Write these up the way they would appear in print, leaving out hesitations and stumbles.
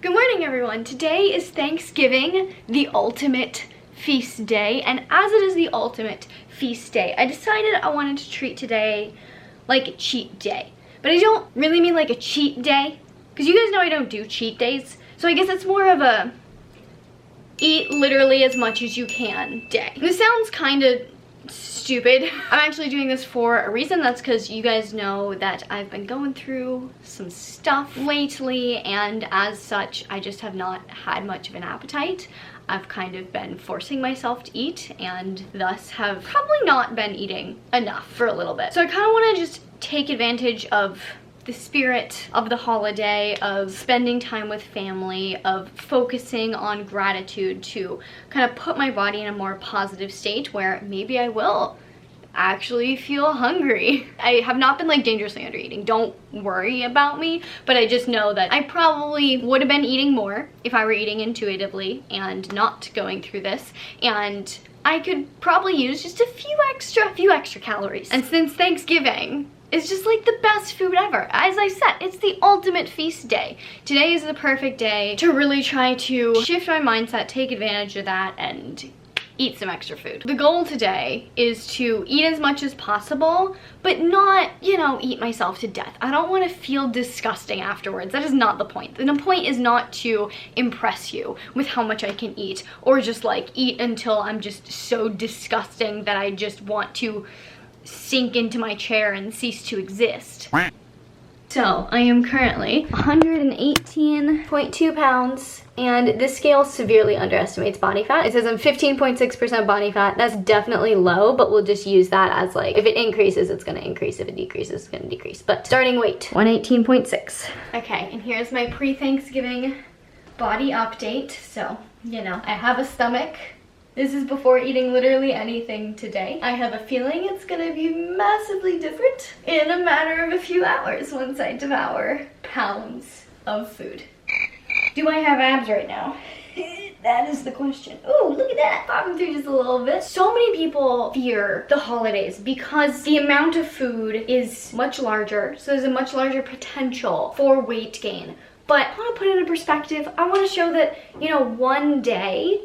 Good morning, everyone. Today is Thanksgiving, the ultimate feast day, and as it is the ultimate feast day, I decided I wanted to treat today like a cheat day. But I don't really mean like a cheat day, because you guys know I don't do cheat days, so I guess it's more of a eat literally as much as you can day. This sounds kind of stupid. I'm actually doing this for a reason. That's because you guys know that I've been going through some stuff lately, and as such I just have not had much of an appetite. I've kind of been forcing myself to eat and thus have probably not been eating enough for a little bit. So I kind of want to just take advantage of the spirit of the holiday, of spending time with family, of focusing on gratitude to kind of put my body in a more positive state where maybe I will actually feel hungry. I have not been like dangerously under eating, don't worry about me, but I just know that I probably would have been eating more if I were eating intuitively and not going through this, and I could probably use just a few extra calories. And since Thanksgiving is just like the best food ever, as I said, it's the ultimate feast day. Today is the perfect day to really try to shift my mindset, take advantage of that, and eat some extra food. The goal today is to eat as much as possible, but not, you know, eat myself to death. I don't want to feel disgusting afterwards. That is not the point. The point is not to impress you with how much I can eat, or just like eat until I'm just so disgusting that I just want to sink into my chair and cease to exist. So I am currently 118.2 pounds, and this scale severely underestimates body fat. It says I'm 15.6% body fat. That's definitely low, but we'll just use that as like, if it increases, it's gonna increase. If it decreases, it's gonna decrease. But starting weight, 118.6. Okay, and here's my pre-Thanksgiving body update. So, you know, I have a stomach. This is before eating literally anything today. I have a feeling it's gonna be massively different in a matter of a few hours once I devour pounds of food. Do I have abs right now? That is the question. Oh, look at that, popping through just a little bit. So many people fear the holidays because the amount of food is much larger, so there's a much larger potential for weight gain. But I wanna put it in perspective. I wanna show that, you know, one day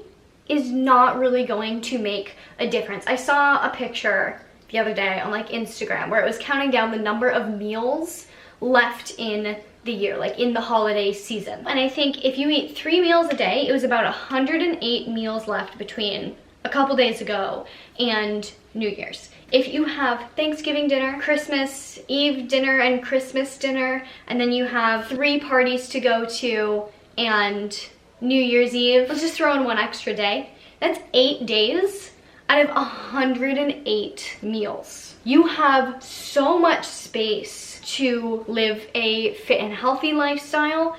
is not really going to make a difference. I saw a picture the other day on like Instagram where it was counting down the number of meals left in the year, like in the holiday season. And I think if you eat 3 meals a day, it was about 108 meals left between a couple days ago and New Year's. If you have Thanksgiving dinner, Christmas Eve dinner, and Christmas dinner, and then you have 3 parties to go to and New Year's Eve, let's just throw in 1 extra day. That's 8 days out of 108 meals. You have so much space to live a fit and healthy lifestyle.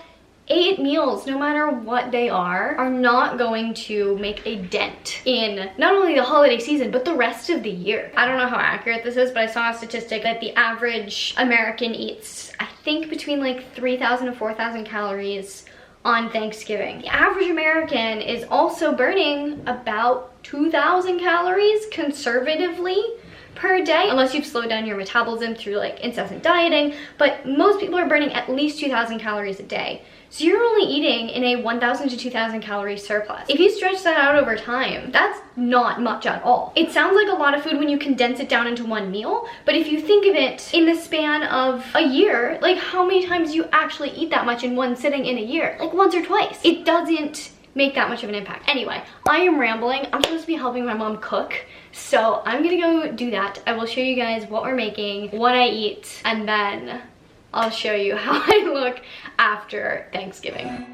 8 meals, no matter what they are not going to make a dent in not only the holiday season, but the rest of the year. I don't know how accurate this is, but I saw a statistic that the average American eats, I think, between like 3,000 to 4,000 calories on Thanksgiving. The average American is also burning about 2,000 calories conservatively per day, unless you've slowed down your metabolism through like incessant dieting, but most people are burning at least 2,000 calories a day. So you're only eating in a 1,000 to 2,000 calorie surplus. If you stretch that out over time, that's not much at all. It sounds like a lot of food when you condense it down into 1 meal, but if you think of it in the span of a year, like how many times do you actually eat that much in one sitting in a year? Like once or twice. It doesn't make that much of an impact. Anyway, I am rambling. I'm supposed to be helping my mom cook, so I'm gonna go do that. I will show you guys what we're making, what I eat, and then I'll show you how I look after Thanksgiving.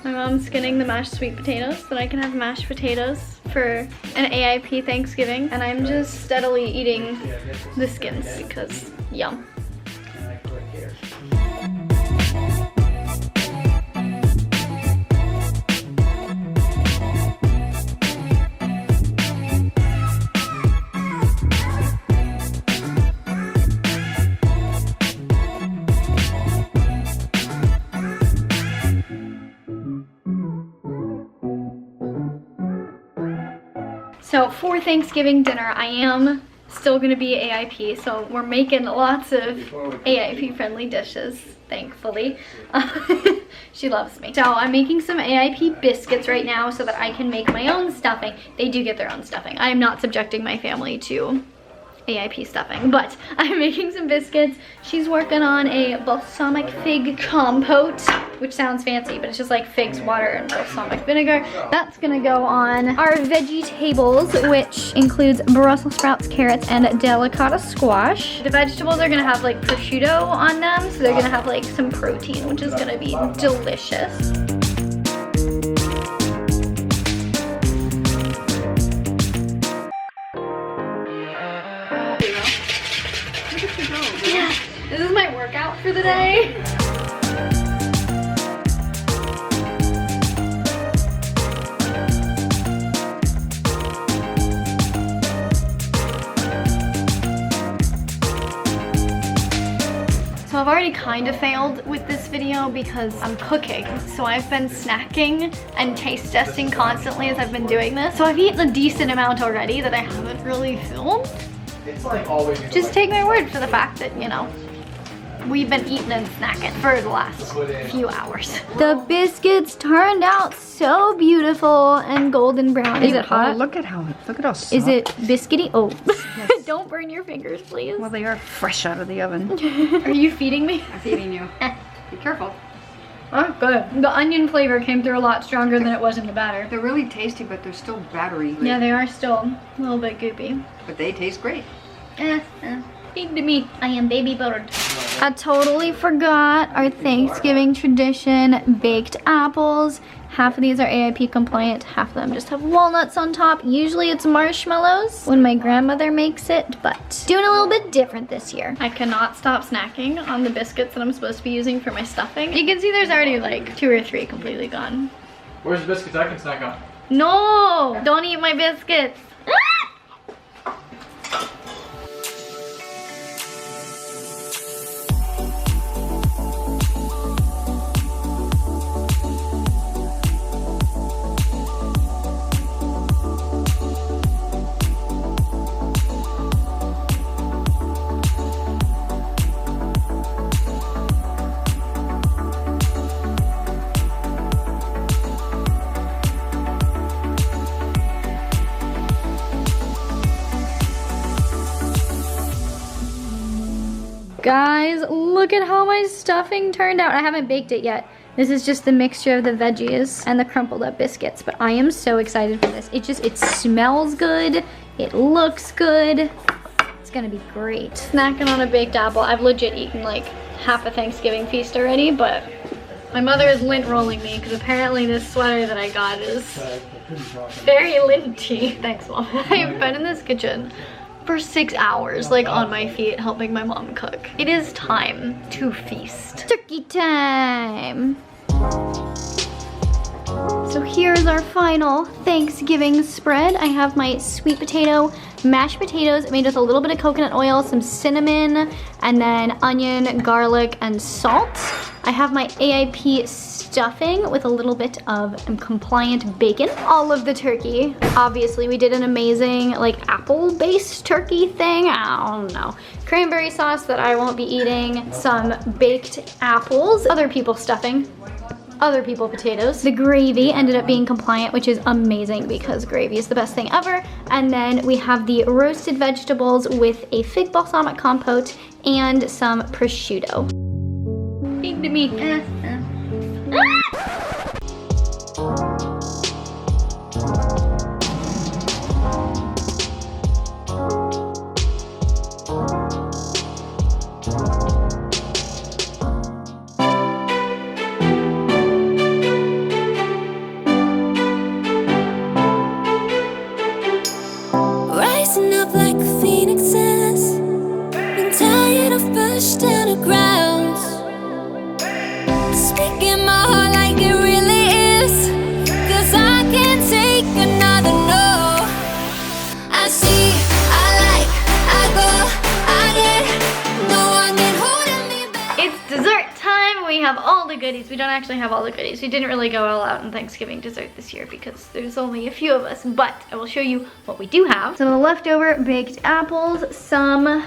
My mom's skinning the mashed sweet potatoes so that I can have mashed potatoes for an AIP Thanksgiving, and I'm just steadily eating the skins because yum. So So for Thanksgiving dinner, I am still gonna be AIP, so we're making lots of AIP friendly dishes, thankfully. She loves me. So I'm making some AIP biscuits right now so that I can make my own stuffing. They do get their own stuffing. I am not subjecting my family to AIP stuffing, but I'm making some biscuits. She's working on a balsamic fig compote, which sounds fancy, but it's just like figs, water, and balsamic vinegar. That's gonna go on our veggie tables, which includes Brussels sprouts, carrots, and delicata squash. The vegetables are gonna have like prosciutto on them, so they're gonna have like some protein, which is gonna be delicious. Yeah, this is my workout for the day. So I've already kind of failed with this video because I'm cooking. So I've been snacking and taste testing constantly as I've been doing this. So I've eaten a decent amount already that I haven't really filmed. It's like always. Just take my word for the fact that, you know, we've been eating and snacking for the last few hours. The biscuits turned out so beautiful and golden brown. Is it hot? Oh, look at how soft. Is it biscuity? Oh, yes. Don't burn your fingers, please. Well, they are fresh out of the oven. Are you feeding me? I'm feeding you. Be careful. Oh, good. The onion flavor came through a lot stronger than it was in the batter. They're really tasty, but they're still battery. Yeah, they are still a little bit goopy. But they taste great. Feed to me. I am baby bird. I totally forgot our Thanksgiving tradition, baked apples. Half of these are AIP compliant, half of them just have walnuts on top. Usually it's marshmallows when my grandmother makes it, but doing a little bit different this year. I cannot stop snacking on the biscuits that I'm supposed to be using for my stuffing. You can see there's already like 2 or 3 completely gone. Where's the biscuits I can snack on? No, don't eat my biscuits. Guys, look at how my stuffing turned out. I haven't baked it yet. This is just the mixture of the veggies and the crumpled up biscuits, but I am so excited for this. It smells good. It looks good. It's gonna be great. Snacking on a baked apple. I've legit eaten like half a Thanksgiving feast already, but my mother is lint rolling me because apparently this sweater that I got is very linty. Thanks, Mom. I've been in this kitchen for 6 hours, like on my feet, helping my mom cook. It is time to feast. Turkey time! So here's our final Thanksgiving spread. I have my sweet potato, mashed potatoes made with a little bit of coconut oil, some cinnamon, and then onion, garlic, and salt. I have my AIP stuffing with a little bit of compliant bacon. All of the turkey. Obviously, we did an amazing like apple-based turkey thing. I don't know. Cranberry sauce that I won't be eating. Some baked apples. Other people's stuffing. Other people potatoes. The gravy ended up being compliant, which is amazing because gravy is the best thing ever. And then we have the roasted vegetables with a fig balsamic compote and some prosciutto. Feed to me. Rising up like the phoenixes, been tired of pushed down the ground. Speaking my heart like it really is, 'cause I can't take another no. I see, I like, I go, I get, no one can hold me back. It's dessert time. We have have all the goodies. We don't actually have all the goodies. We didn't really go all out on Thanksgiving dessert this year because there's only a few of us, but I will show you what we do have. Some leftover baked apples, some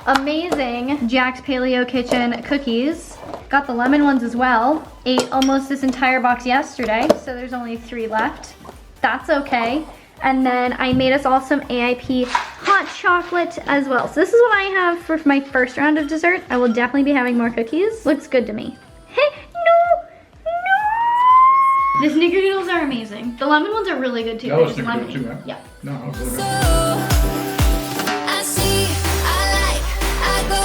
amazing Jack's Paleo Kitchen cookies. Got the lemon ones as well. Ate almost this entire box yesterday, so there's only 3 left. That's okay. And then I made us all some AIP hot chocolate as well. So this is what I have for my first round of dessert. I will definitely be having more cookies. Looks good to me. Hey, no, no. The snickerdoodles are amazing. The lemon ones are really good too. That was They're snickerdoodle lemony. too, man. Yeah. No, I was really So good. I see, I like, I go,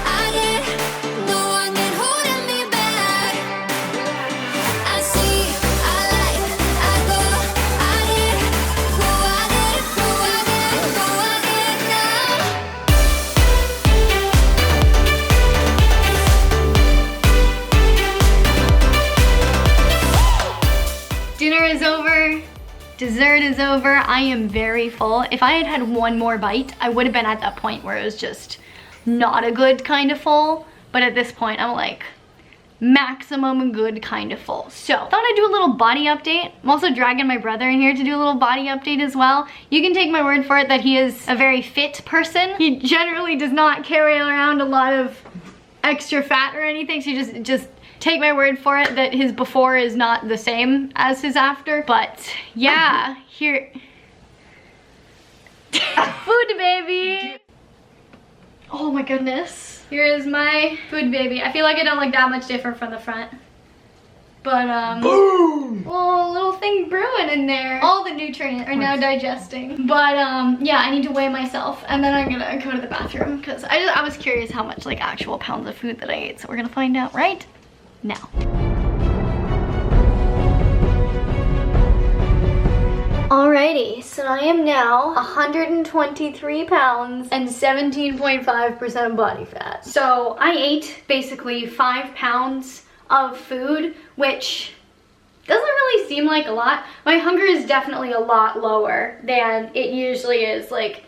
I get, no one can hold me back. I see, I like, I go, I get, who I get, who I get, who I get now. Dinner is over. Dessert is over. I am very full. If I had had one more bite, I would have been at that point where it was just not a good kind of full. But at this point, I'm like maximum good kind of full. So, thought I'd do a little body update. I'm also dragging my brother in here to do a little body update as well. You can take my word for it that he is a very fit person. He generally does not carry around a lot of extra fat or anything. So you just take my word for it that his before is not the same as his after. But yeah, here. Food baby. Oh my goodness. Here is my food baby. I feel like I don't look that much different from the front. But boom! Oh, little thing brewing in there. All the nutrients are now digesting. But yeah, I need to weigh myself and then I'm gonna go to the bathroom because I was curious how much like actual pounds of food that I ate. So we're gonna find out right now. Alrighty, so I am now 123 pounds and 17.5% body fat. So I ate basically 5 pounds of food, which doesn't really seem like a lot. My hunger is definitely a lot lower than it usually is. Like,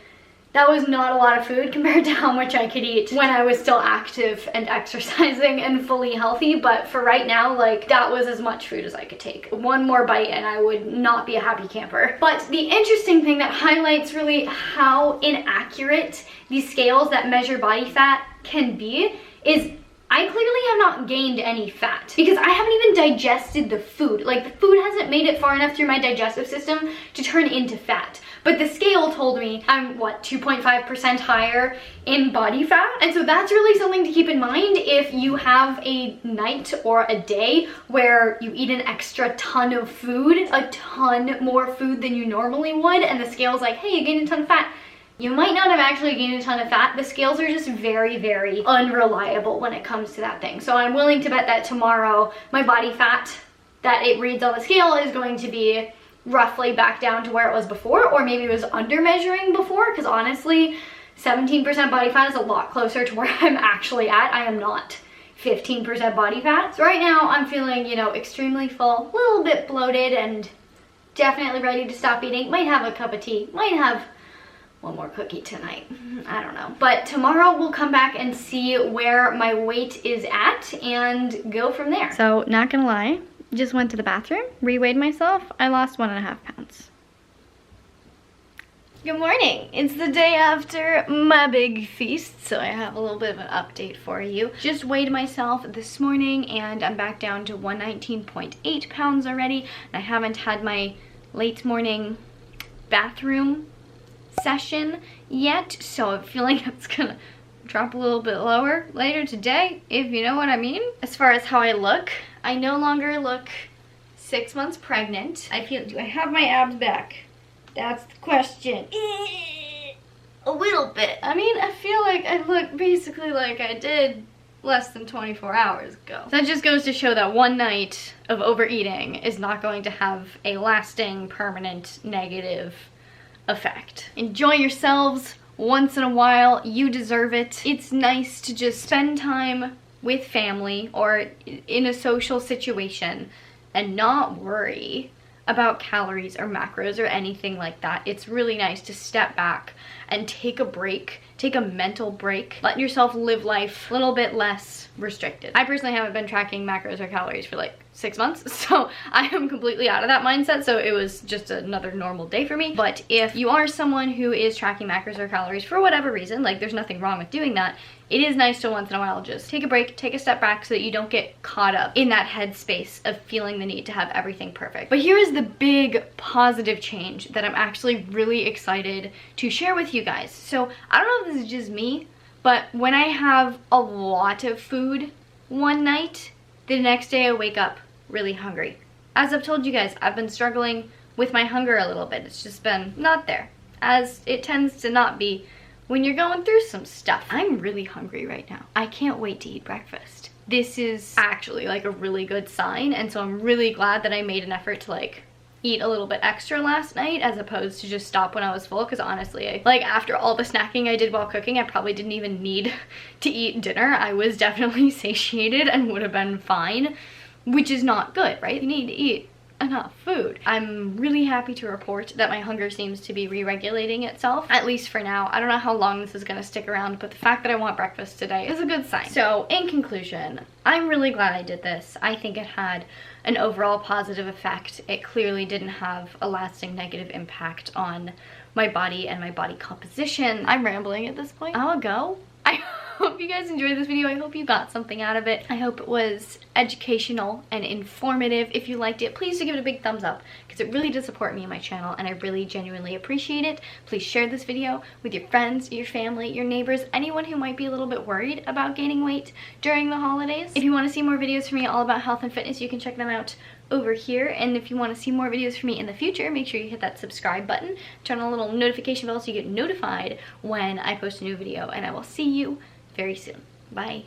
that was not a lot of food compared to how much I could eat when I was still active and exercising and fully healthy. But for right now, like, that was as much food as I could take. One more bite and I would not be a happy camper. But the interesting thing that highlights really how inaccurate these scales that measure body fat can be is I clearly have not gained any fat because I haven't even digested the food. Like, the food hasn't made it far enough through my digestive system to turn into fat. But the scale told me I'm, what, 2.5% higher in body fat? And so that's really something to keep in mind if you have a night or a day where you eat an extra ton of food, a ton more food than you normally would, and the scale's like, hey, you gained a ton of fat. You might not have actually gained a ton of fat. The scales are just very, very unreliable when it comes to that thing. So I'm willing to bet that tomorrow my body fat that it reads on the scale is going to be roughly back down to where it was before, or maybe it was under measuring before, because honestly, 17% body fat is a lot closer to where I'm actually at. I am not 15% body fat. So right now I'm feeling, you know, extremely full, a little bit bloated, and definitely ready to stop eating. Might have a cup of tea, might have one more cookie tonight. I don't know. But tomorrow we'll come back and see where my weight is at and go from there. So not gonna lie, just went to the bathroom, reweighed myself. I lost 1.5 pounds. Good morning. It's the day after my big feast, so I have a little bit of an update for you. Just weighed myself this morning and I'm back down to 119.8 pounds already. I haven't had my late morning bathroom session yet, so I feel like it's gonna drop a little bit lower later today, if you know what I mean. As far as how I look, I no longer look 6 months pregnant. I feel, do I have my abs back? That's the question. A little bit. I mean, I feel like I look basically like I did less than 24 hours ago. So that just goes to show that one night of overeating is not going to have a lasting, permanent, negative effect. Enjoy yourselves once in a while. You deserve it. It's nice to just spend time with family or in a social situation and not worry about calories or macros or anything like that. It's really nice to step back and take a break, take a mental break, let yourself live life a little bit less restricted. I personally haven't been tracking macros or calories for like 6 months, so I am completely out of that mindset, so it was just another normal day for me. But if you are someone who is tracking macros or calories for whatever reason, like there's nothing wrong with doing that, it is nice to once in a while just take a break, take a step back so that you don't get caught up in that headspace of feeling the need to have everything perfect. But here is the big positive change that I'm actually really excited to share with you guys. So I don't know if this is just me, but when I have a lot of food one night, the next day I wake up really hungry. As I've told you guys, I've been struggling with my hunger a little bit. It's just been not there, as it tends to not be when you're going through some stuff. I'm really hungry right now. I can't wait to eat breakfast. This is actually like a really good sign, and so I'm really glad that I made an effort to like eat a little bit extra last night as opposed to just stop when I was full, because honestly, like after all the snacking I did while cooking, I probably didn't even need to eat dinner. I was definitely satiated and would have been fine, which is not good, right? You need to eat enough food. I'm really happy to report that my hunger seems to be re-regulating itself, at least for now. I don't know how long this is going to stick around, but the fact that I want breakfast today is a good sign. So in conclusion, I'm really glad I did this. I think it had an overall positive effect. It clearly didn't have a lasting negative impact on my body and my body composition. I'm rambling at this point. I'll go. I hope you guys enjoyed this video. I hope you got something out of it. I hope it was educational and informative. If you liked it, please do give it a big thumbs up, because it really does support me and my channel, and I really genuinely appreciate it. Please share this video with your friends, your family, your neighbors, anyone who might be a little bit worried about gaining weight during the holidays. If you want to see more videos from me all about health and fitness, you can check them out over here. And if you want to see more videos from me in the future, make sure you hit that subscribe button, turn on a little notification bell so you get notified when I post a new video, and I will see you very soon. Bye.